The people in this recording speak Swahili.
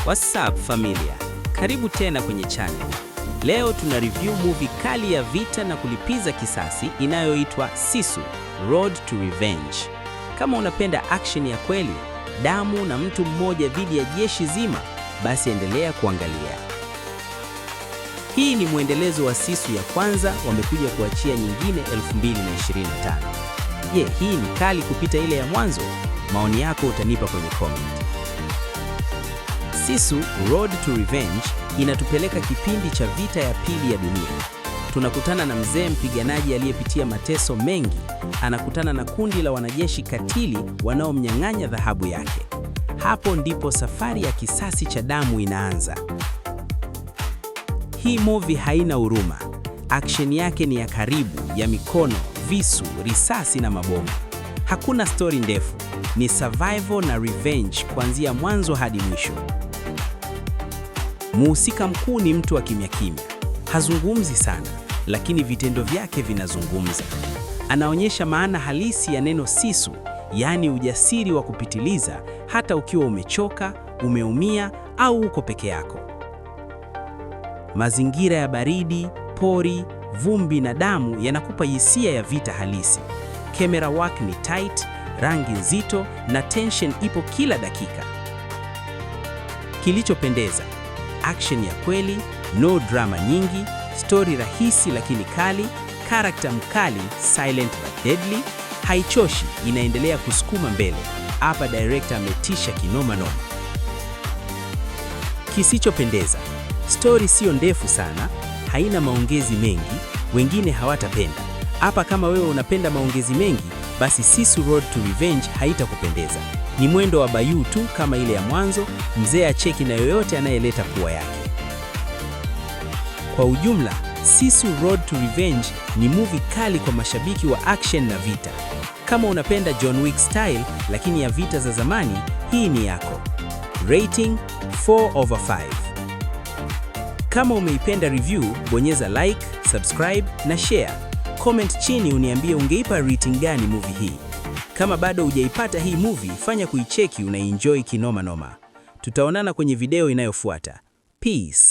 What's up familia? Karibu tena kwenye channel. Leo tuna review movie kali ya vita na kulipiza kisasi inayoitwa Sisu: Road to Revenge. Kama unapenda action ya kweli, damu na mtu mmoja dhidi ya jeshi zima, basi endelea kuangalia. Hii ni mwendelezo wa Sisu ya kwanza, wamekuja kuachia nyingine 2025. Je, hii ni kali kupita ile ya mwanzo? Maoni yako utanipa kwenye comment. Sisu: Road to Revenge inatupeleka kipindi cha vita ya pili ya dunia. Tunakutana na mzee mpiganaji aliyepitia mateso mengi, anakutana na kundi la wanajeshi katili wanaomnyang'anya dhahabu yake. Hapo ndipo safari ya kisasi cha damu inaanza. Hii movie haina huruma. Action yake ni ya karibu, ya mikono, visu, risasi na mabomu. Hakuna story ndefu, ni survival na revenge kuanzia mwanzo hadi mwisho. Mhusika mkuu ni mtu wa kimya kimya. Hazungumzi sana, lakini vitendo vyake vinazungumza. Anaonyesha maana halisi ya neno sisu, yaani ujasiri wa kupitiliza hata ukiwa umechoka, umeumia au uko peke yako. Mazingira ya baridi, pori, vumbi na damu yanakupa hisia ya vita halisi. Camera work ni tight, rangi nzito na tension ipo kila dakika. Kilichopendeza: action ya kweli, no drama nyingi, story rahisi lakini kali, character mkali, silent but deadly, haichoshi, inaendelea kusukuma mbele. Hapa director ametisha kinoma noma. Kisichopendeza: story sio ndefu sana, haina maongezi mengi, wengine hawatapenda. Hapa kama wewe unapenda maongezi mengi, basi Sisu: Road to Revenge haitakupendeza. Ni mwendo wa Bayu tu kama ile ya mwanzo, mzee acheki na yoyote anayeleta pua yake. Kwa ujumla, Sisu: Road to Revenge ni movie kali kwa mashabiki wa action na vita. Kama unapenda John Wick style lakini ya vita za zamani, hii ni yako. Rating 4/5. Kama umeipenda review, bonyeza like, subscribe na share. Comment chini uniambie ungeipa rating gani movie hii. Kama bado hujaipata hii movie, fanya kuicheki, unaienjoy kinoma noma. Tutaonana kwenye video inayofuata. Peace.